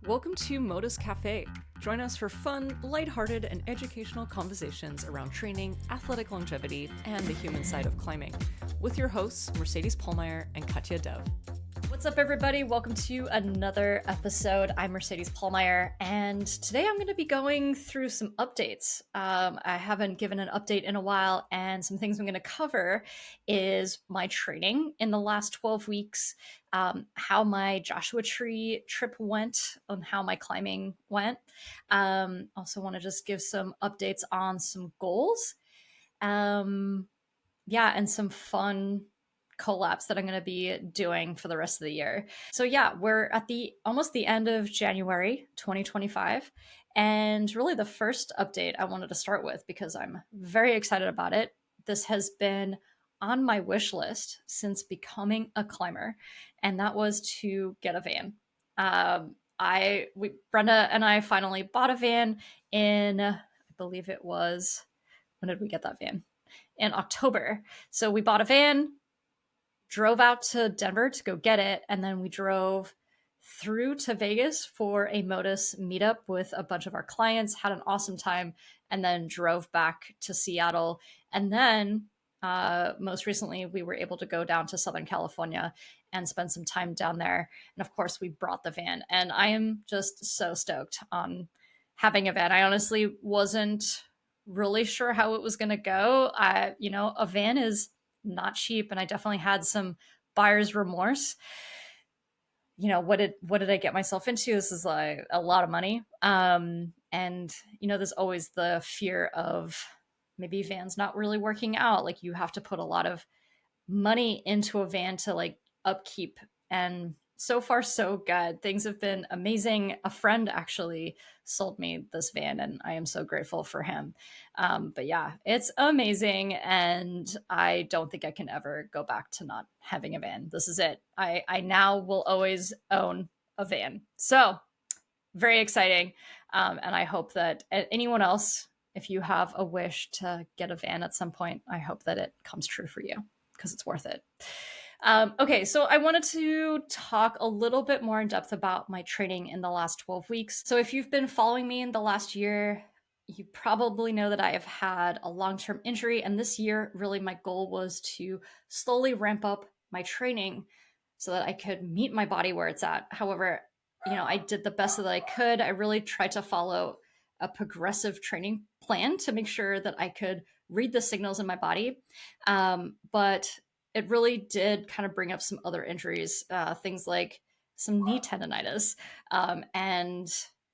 Welcome to Modus Cafe. Join us for fun, lighthearted, and educational conversations around training, athletic longevity, and the human side of climbing. With your hosts, Mercedes Pollmeyer and Katja Dev. What's up, everybody? Welcome to another episode. I'm Mercedes Pollmeyer, and today I'm going to be going through some updates. I haven't given an update in a while, and some things I'm going to cover is my training in the last 12 weeks, how my Joshua Tree trip went, and how my climbing went. Also want to just give some updates on some goals. And some fun collabs that I'm going to be doing for the rest of the year. So yeah, we're at almost the end of January 2025. And really the first update I wanted to start with, because I'm very excited about it. This has been on my wish list since becoming a climber, and that was to get a van. Brenda and I finally bought a van in, I believe it was, when did we get that van? In October. So we bought a van, drove out to Denver to go get it, and then we drove through to Vegas for a Modus meetup with a bunch of our clients, had an awesome time, and then drove back to Seattle. And then most recently, we were able to go down to Southern California and spend some time down there. And of course, we brought the van, and I am just so stoked on having a van. I honestly wasn't really sure how it was going to go. A van is not cheap, and I definitely had some buyer's remorse. What did I get myself into? This is like a lot of money. And there's always the fear of maybe vans not really working out. Like, you have to put a lot of money into a van to like upkeep, and so far so good. Things have been amazing. A friend actually sold me this van, and I am so grateful for him. But yeah, it's amazing, and I don't think I can ever go back to not having a van. This is it. I now will always own a van. So very exciting. And I hope that anyone else, if you have a wish to get a van at some point, I hope that it comes true for you, because it's worth it. Okay, so I wanted to talk a little bit more in depth about my training in the last 12 weeks. So if you've been following me in the last year, you probably know that I have had a long-term injury, and this year, really my goal was to slowly ramp up my training so that I could meet my body where it's at. However, I did the best that I could. I really tried to follow a progressive training plan to make sure that I could read the signals in my body. But it really did kind of bring up some other injuries, things like some knee tendonitis and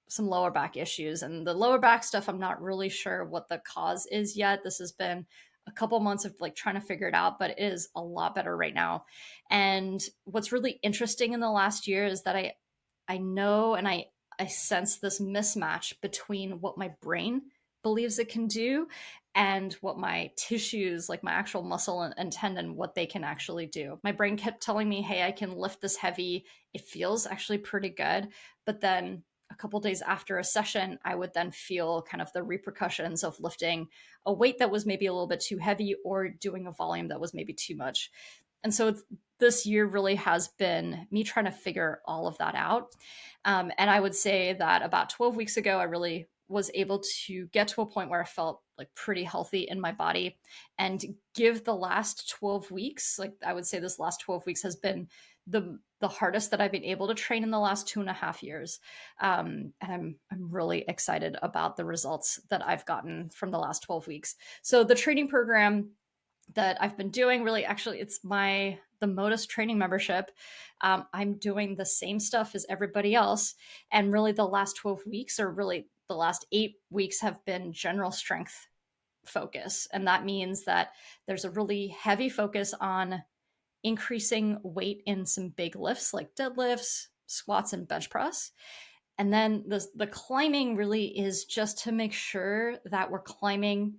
some lower back issues. And the lower back stuff, I'm not really sure what the cause is yet. This has been a couple months of like trying to figure it out, but it is a lot better right now. And what's really interesting in the last year is that I know, and I sense this mismatch between what my brain believes it can do and what my tissues, like my actual muscle and tendon, what they can actually do. My brain kept telling me, hey, I can lift this heavy. It feels actually pretty good. But then a couple days after a session, I would then feel kind of the repercussions of lifting a weight that was maybe a little bit too heavy, or doing a volume that was maybe too much. And so this year really has been me trying to figure all of that out. And I would say that about 12 weeks ago, I really was able to get to a point where I felt like pretty healthy in my body, and give the last 12 weeks, like I would say this last 12 weeks has been the hardest that I've been able to train in the last 2.5 years. And I'm really excited about the results that I've gotten from the last 12 weeks. So the training program that I've been doing, really, actually, it's the Modus Training membership. I'm doing the same stuff as everybody else. And really the last 12 weeks, or really the last 8 weeks, have been general strength focus. And that means that there's a really heavy focus on increasing weight in some big lifts like deadlifts, squats, and bench press. And then the climbing really is just to make sure that we're climbing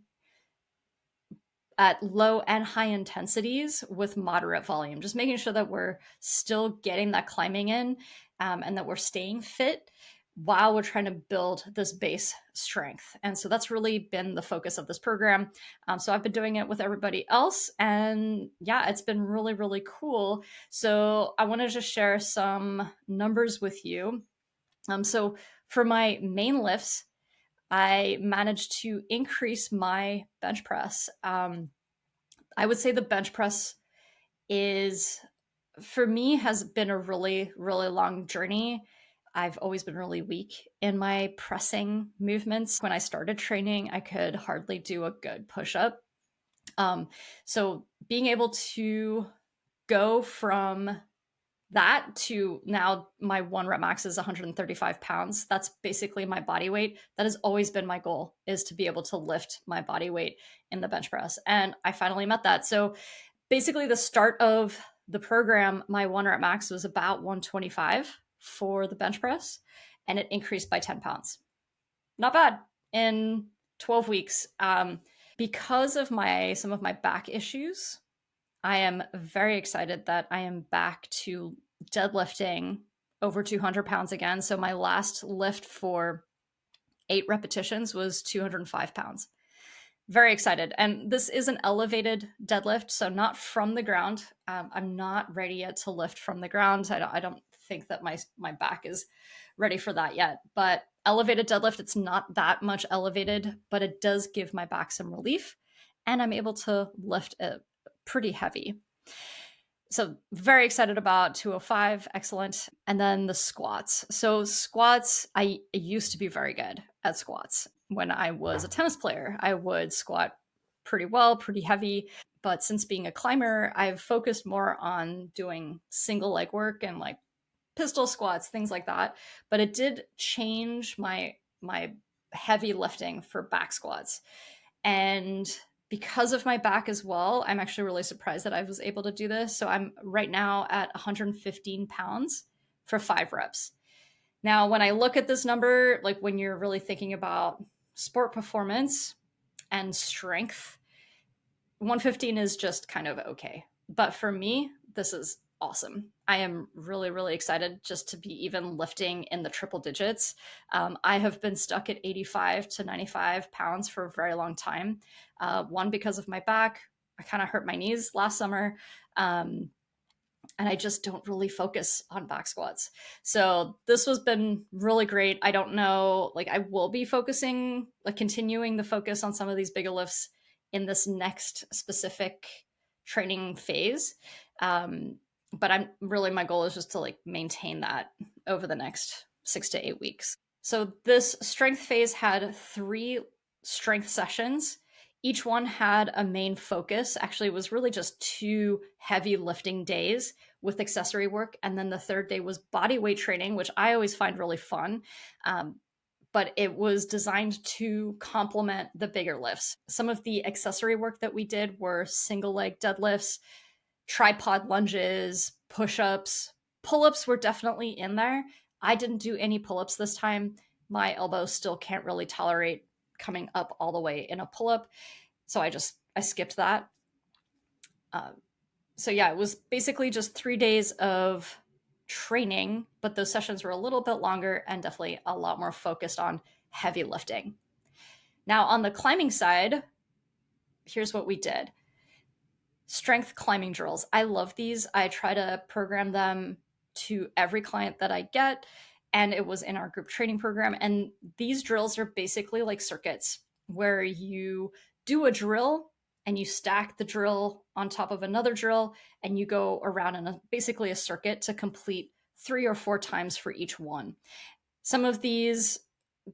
at low and high intensities with moderate volume, just making sure that we're still getting that climbing in, and that we're staying fit while we're trying to build this base strength. And so that's really been the focus of this program. So I've been doing it with everybody else, and yeah, it's been really, really cool. So I want to just share some numbers with you So for my main lifts, I managed to increase my bench press. I would say the bench press is, for me, has been a really, really long journey. I've always been really weak in my pressing movements. When I started training, I could hardly do a good push up. So being able to go from that to now my 1 rep max is 135 pounds. That's basically my body weight. That has always been my goal, is to be able to lift my body weight in the bench press. And I finally met that. So basically the start of the program, my 1 rep max was about 125 for the bench press, and it increased by 10 pounds. Not bad in 12 weeks. Because of some of my back issues, I am very excited that I am back to deadlifting over 200 pounds again. So my last lift for 8 repetitions was 205 pounds. Very excited. And this is an elevated deadlift, so not from the ground. I'm not ready yet to lift from the ground. I don't think that my back is ready for that yet. But elevated deadlift, it's not that much elevated, but it does give my back some relief. And I'm able to lift it pretty heavy. So very excited about 205. Excellent. And then the squats. So squats, I used to be very good at squats. When I was a tennis player, I would squat pretty well, pretty heavy. But since being a climber, I've focused more on doing single leg work and like pistol squats, things like that. But it did change my heavy lifting for back squats. And because of my back as well, I'm actually really surprised that I was able to do this. So I'm right now at 115 pounds for 5 reps. Now, when I look at this number, like when you're really thinking about sport performance and strength, 115 is just kind of okay. But for me, this is awesome. I am really, really excited just to be even lifting in the triple digits. I have been stuck at 85 to 95 pounds for a very long time. One, because of my back. I kind of hurt my knees last summer. And I just don't really focus on back squats. So this has been really great. I don't know, like I will be focusing, like continuing the focus on some of these bigger lifts in this next specific training phase. But my goal is just to like maintain that over the next 6 to 8 weeks. So this strength phase had 3 strength sessions. Each one had a main focus. Actually, it was really just 2 heavy lifting days with accessory work. And then the third day was body weight training, which I always find really fun. But it was designed to complement the bigger lifts. Some of the accessory work that we did were single leg deadlifts, tripod lunges, push-ups. Pull-ups were definitely in there. I didn't do any pull-ups this time. My elbow still can't really tolerate coming up all the way in a pull-up. So I skipped that. So yeah, it was basically just 3 days of training, but those sessions were a little bit longer and definitely a lot more focused on heavy lifting. Now on the climbing side, here's what we did. Strength climbing drills. I love these. I try to program them to every client that I get, and it was in our group training program. And these drills are basically like circuits where you do a drill and you stack the drill on top of another drill and you go around in basically a circuit to complete 3 or 4 times for each one. Some of these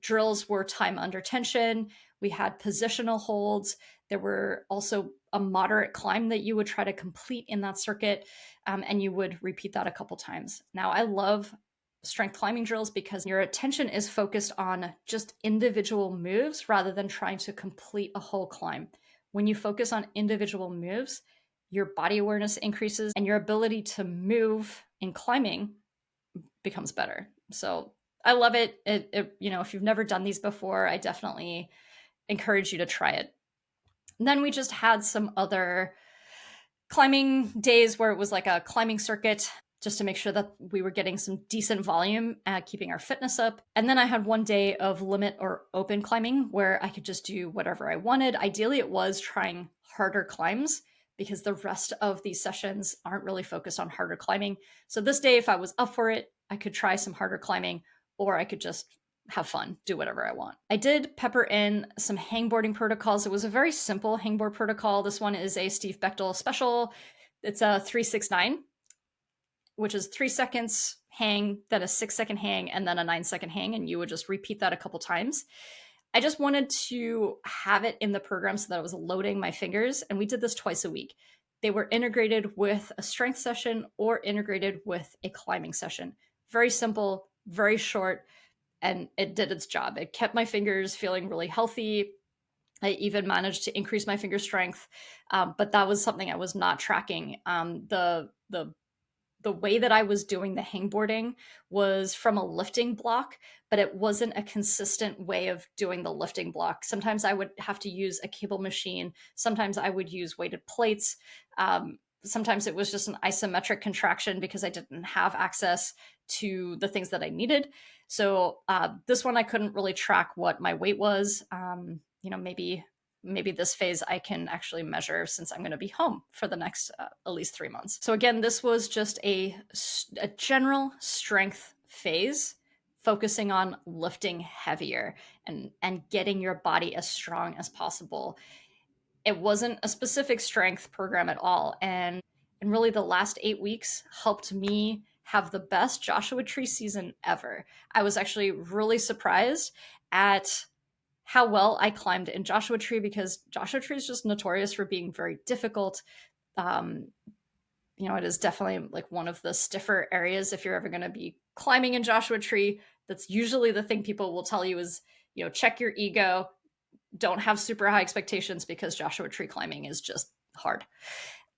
drills were time under tension. We had positional holds. There were also a moderate climb that you would try to complete in that circuit, and you would repeat that a couple times. Now, I love strength climbing drills because your attention is focused on just individual moves rather than trying to complete a whole climb. When you focus on individual moves, your body awareness increases and your ability to move in climbing becomes better. So I love it. If you've never done these before, I definitely encourage you to try it. And then we just had some other climbing days where it was like a climbing circuit just to make sure that we were getting some decent volume at keeping our fitness up. And then I had one day of limit or open climbing where I could just do whatever I wanted. Ideally, it was trying harder climbs because the rest of these sessions aren't really focused on harder climbing. So this day, if I was up for it, I could try some harder climbing, or I could just have fun, do whatever I want. I did pepper in some hangboarding protocols. It was a very simple hangboard protocol. This one is a Steve Bechtel special. It's a 369, which is 3 seconds hang, then a 6-second hang, and then a 9-second hang. And you would just repeat that a couple times. I just wanted to have it in the program so that I was loading my fingers. And we did this twice a week. They were integrated with a strength session or integrated with a climbing session. Very simple, very short, and it did its job. It kept my fingers feeling really healthy. I even managed to increase my finger strength, but that was something I was not tracking. The way that I was doing the hangboarding was from a lifting block, but it wasn't a consistent way of doing the lifting block. Sometimes I would have to use a cable machine. Sometimes I would use weighted plates. Sometimes it was just an isometric contraction because I didn't have access to the things that I needed. So this one, I couldn't really track what my weight was. Maybe this phase I can actually measure since I'm going to be home for the next at least 3 months. So again, this was just a general strength phase, focusing on lifting heavier and getting your body as strong as possible. It wasn't a specific strength program at all. And really the last 8 weeks helped me have the best Joshua Tree season ever. I was actually really surprised at how well I climbed in Joshua Tree, because Joshua Tree is just notorious for being very difficult. It is definitely like one of the stiffer areas. If you're ever going to be climbing in Joshua Tree, that's usually the thing people will tell you is, check your ego, don't have super high expectations, because Joshua Tree climbing is just hard.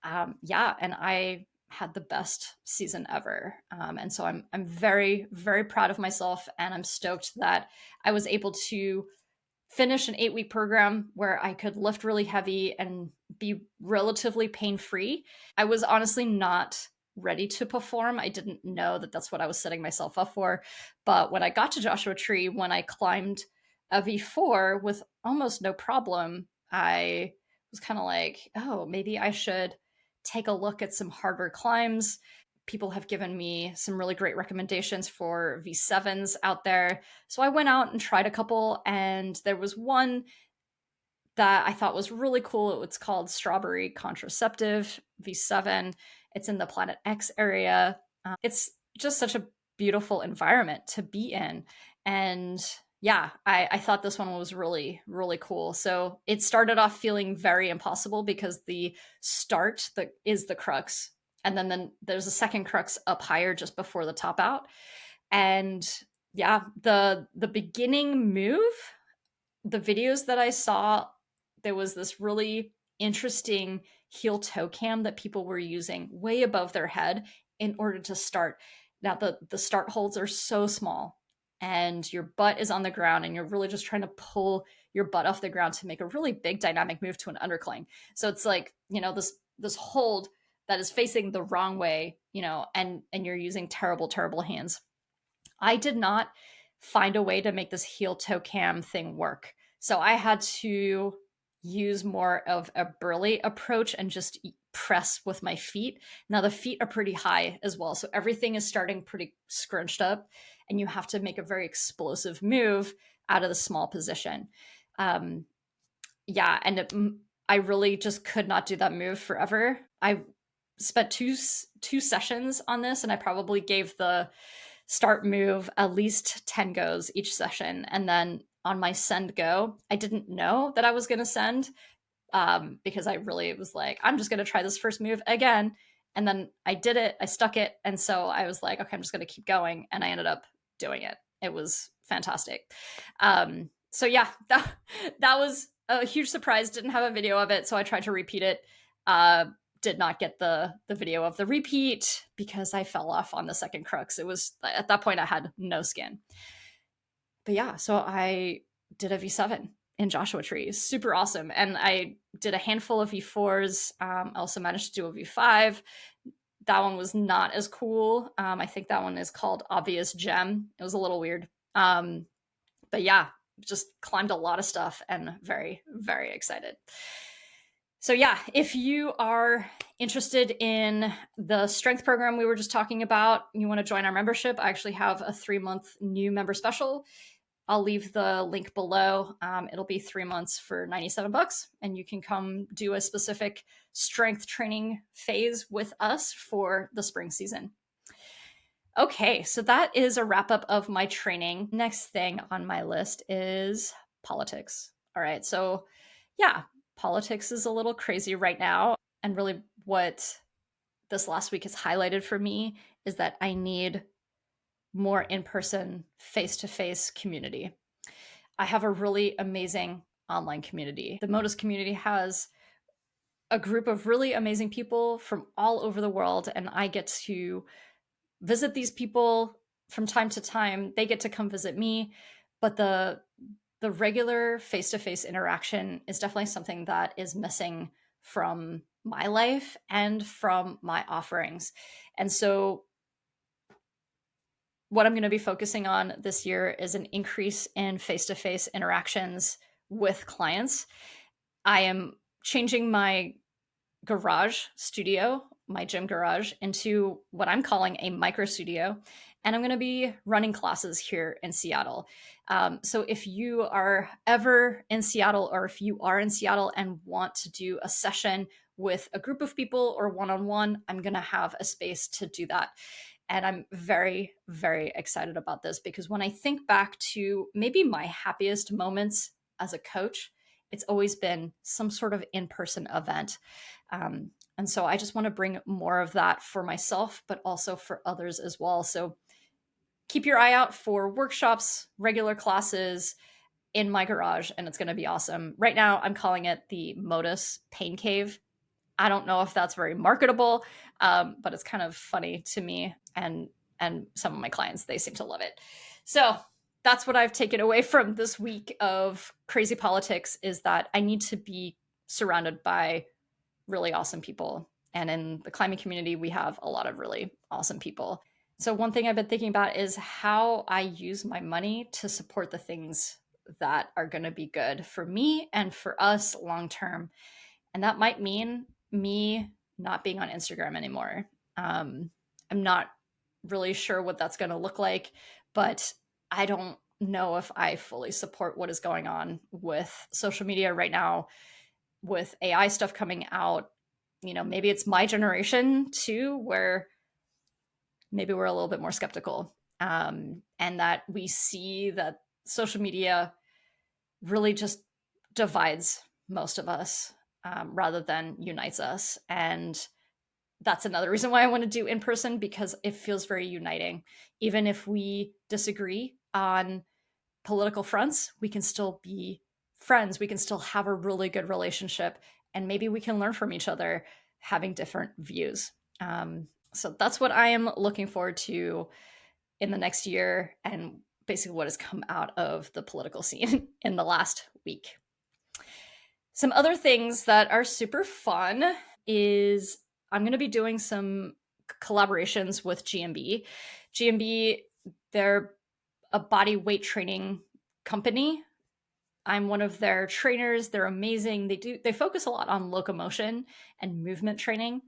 And I had the best season ever. And so I'm very, very proud of myself, and I'm stoked that I was able to finish an 8-week program where I could lift really heavy and be relatively pain-free. I was honestly not ready to perform. I didn't know that that's what I was setting myself up for. But when I got to Joshua Tree, when I climbed a V4 with almost no problem, I was kind of like, oh, maybe I should take a look at some harder climbs. People have given me some really great recommendations for V7s out there. So I went out and tried a couple, and there was one that I thought was really cool. It's called Strawberry Contraceptive V7. It's in the Planet X area. It's just such a beautiful environment to be in. And yeah, I thought this one was really, really cool. So it started off feeling very impossible because the start is the crux. And then there's a second crux up higher just before the top out. And yeah, the beginning move, the videos that I saw, there was this really interesting heel toe cam that people were using way above their head in order to start. Now the start holds are so small, and your butt is on the ground, and you're really just trying to pull your butt off the ground to make a really big dynamic move to an undercling. So it's like, this hold that is facing the wrong way, and you're using terrible, terrible hands. I did not find a way to make this heel toe cam thing work. So I had to use more of a burly approach and just press with my feet. Now the feet are pretty high as well, so everything is starting pretty scrunched up, and you have to make a very explosive move out of the small position. I really just could not do that move forever. I spent two sessions on this, and I probably gave the start move at least 10 goes each session. And then on my send go, I didn't know that I was going to send, because I really was like, I'm just going to try this first move again. And then I did it, I stuck it. And so I was like, okay, I'm just going to keep going. And I ended up doing it. It was fantastic. So yeah, that was a huge surprise. Didn't have a video of it, so I tried to repeat it. Did not get the video of the repeat because I fell off on the second crux. It was, at that point I had no skin. But yeah, so I did a V7 in Joshua Tree. Super awesome. And I did a handful of V4s. I also managed to do a V5. That one was not as cool. I think that one is called Obvious Gem. It was a little weird. But yeah, just climbed a lot of stuff and very, very excited. So yeah, if you are interested in the strength program we were just talking about, you want to join our membership, I actually have a 3-month new member special. I'll leave the link below. It'll be 3 months for $97, and you can come do a specific strength training phase with us for the spring season. Okay, so that is a wrap up of my training. Next thing on my list is politics. All right, so yeah, politics is a little crazy right now. And really, what this last week has highlighted for me is that I need more in person, face to face community. I have a really amazing online community. The Modus community has a group of really amazing people from all over the world, and I get to visit these people from time to time. They get to come visit me, but the regular face-to-face interaction is definitely something that is missing from my life and from my offerings. And so what I'm going to be focusing on this year is an increase in face-to-face interactions with clients. I am changing my garage studio, my gym garage, into what I'm calling a micro studio. And I'm going to be running classes here in Seattle. So if you are ever in Seattle, or if you are in Seattle and want to do a session with a group of people or one-on-one, I'm going to have a space to do that. And I'm very, very excited about this, because when I think back to maybe my happiest moments as a coach, it's always been some sort of in-person event. And so I just want to bring more of that for myself, but also for others as well. So keep your eye out for workshops, regular classes in my garage, and it's going to be awesome. Right now, I'm calling it the Modus Pain Cave. I don't know if that's very marketable, but it's kind of funny to me, and some of my clients, they seem to love it. So that's what I've taken away from this week of crazy politics, is that I need to be surrounded by really awesome people. And in the climbing community, we have a lot of really awesome people. So one thing I've been thinking about is how I use my money to support the things that are going to be good for me and for us long term. And that might mean me not being on Instagram anymore. I'm not really sure what that's going to look like, but I don't know if I fully support what is going on with social media right now, with AI stuff coming out. Maybe it's my generation too, where maybe we're a little bit more skeptical, and that we see that social media really just divides most of us, rather than unites us. And that's another reason why I want to do in person, because it feels very uniting. Even if we disagree on political fronts, we can still be friends. We can still have a really good relationship, and maybe we can learn from each other having different views. So that's what I am looking forward to in the next year, and basically what has come out of the political scene in the last week. Some other things that are super fun is I'm going to be doing some collaborations with GMB. GMB, they're a body weight training company. I'm one of their trainers. They're amazing. They focus a lot on locomotion and movement training.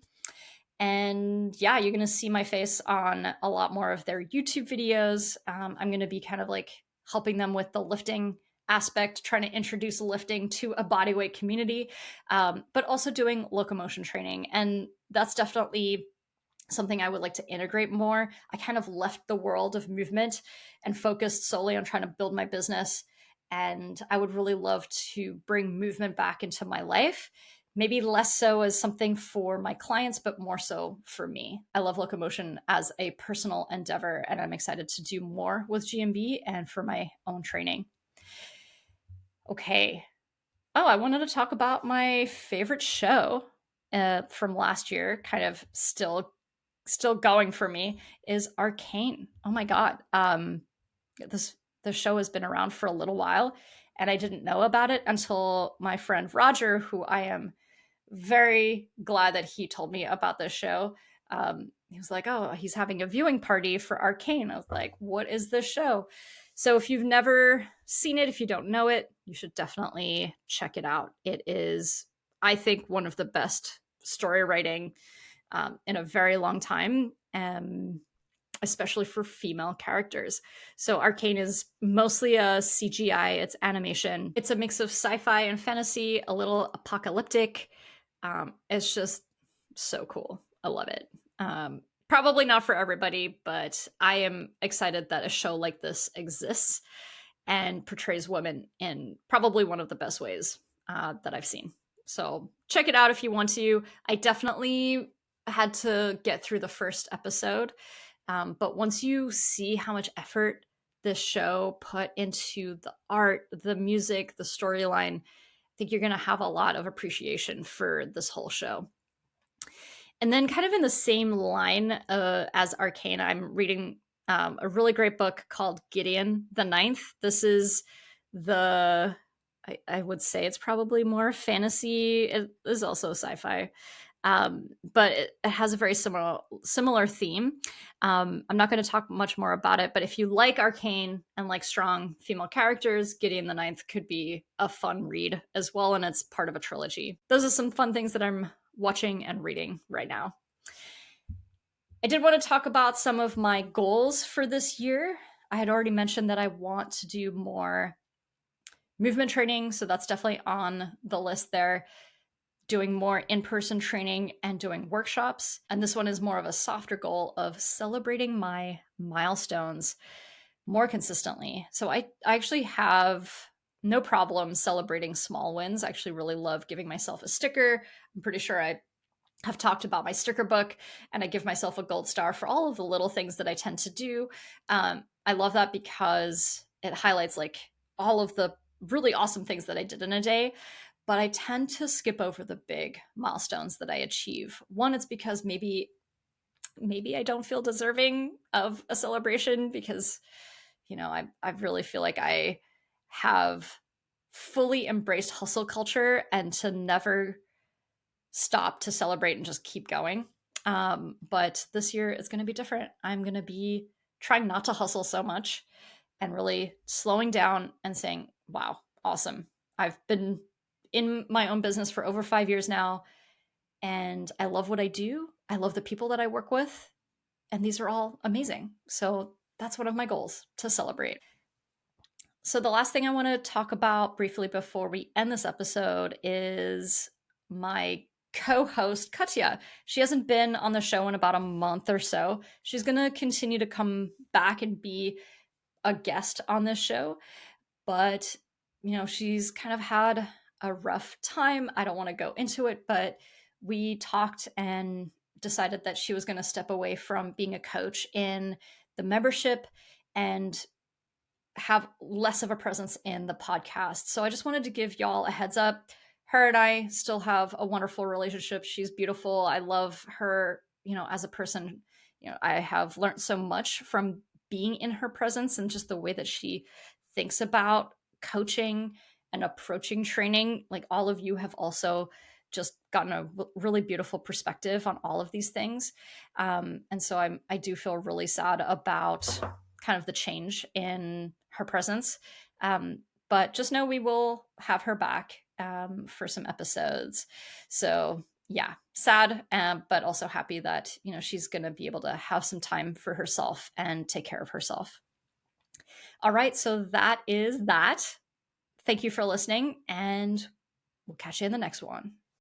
And yeah, you're going to see my face on a lot more of their YouTube videos. I'm going to be kind of like helping them with the lifting aspect, trying to introduce lifting to a bodyweight community, but also doing locomotion training. And that's definitely something I would like to integrate more. I kind of left the world of movement and focused solely on trying to build my business. And I would really love to bring movement back into my life. Maybe less so as something for my clients, but more so for me. I love locomotion as a personal endeavor, and I'm excited to do more with GMB and for my own training. Okay. Oh, I wanted to talk about my favorite show from last year, kind of still going for me, is Arcane. Oh my God. The show has been around for a little while, and I didn't know about it until my friend Roger, who I am very glad that he told me about this show. He was like, oh, he's having a viewing party for Arcane. I was like, what is this show? So if you've never seen it, if you don't know it, you should definitely check it out. I think, one of the best story writing in a very long time, especially for female characters. So Arcane is mostly a CGI, it's animation. It's a mix of sci-fi and fantasy, a little apocalyptic. It's just so cool. I love it. Probably not for everybody, but I am excited that a show like this exists and portrays women in probably one of the best ways that I've seen. So check it out if you want to. I definitely had to get through the first episode. But once you see how much effort this show put into the art, the music, the storyline, I think you're going to have a lot of appreciation for this whole show. And then, kind of in the same line as Arcane, I'm reading a really great book called Gideon the Ninth. This is I would say it's probably more fantasy. It is also sci-fi. But it has a very similar theme. I'm not going to talk much more about it, but if you like Arcane and like strong female characters, Gideon the Ninth could be a fun read as well, and it's part of a trilogy. Those are some fun things that I'm watching and reading right now. I did want to talk about some of my goals for this year. I had already mentioned that I want to do more movement training, so that's definitely on the list there. Doing more in-person training and doing workshops. And this one is more of a softer goal of celebrating my milestones more consistently. So I actually have no problem celebrating small wins. I actually really love giving myself a sticker. I'm pretty sure I have talked about my sticker book, and I give myself a gold star for all of the little things that I tend to do. I love that because it highlights like all of the really awesome things that I did in a day. But I tend to skip over the big milestones that I achieve. One, it's because maybe I don't feel deserving of a celebration because, I really feel like I have fully embraced hustle culture and to never stop to celebrate and just keep going. But this year is going to be different. I'm going to be trying not to hustle so much and really slowing down and saying, wow, awesome. I've been in my own business for over 5 years now, and I love what I do. I love the people that I work with, and these are all amazing. So that's one of my goals, to celebrate. So the last thing I want to talk about briefly before we end this episode is my co-host, Katja. She hasn't been on the show in about a month or so. She's going to continue to come back and be a guest on this show, but she's kind of had a rough time. I don't want to go into it, but we talked and decided that she was going to step away from being a coach in the membership and have less of a presence in the podcast. So I just wanted to give y'all a heads up. Her and I still have a wonderful relationship. She's beautiful. I love her, as a person. I have learned so much from being in her presence and just the way that she thinks about coaching and approaching training. Like, all of you have also just gotten a really beautiful perspective on all of these things. And so I do feel really sad about kind of the change in her presence. But just know we will have her back for some episodes. So yeah, sad, but also happy that, she's going to be able to have some time for herself and take care of herself. All right. So that is that. Thank you for listening, and we'll catch you in the next one.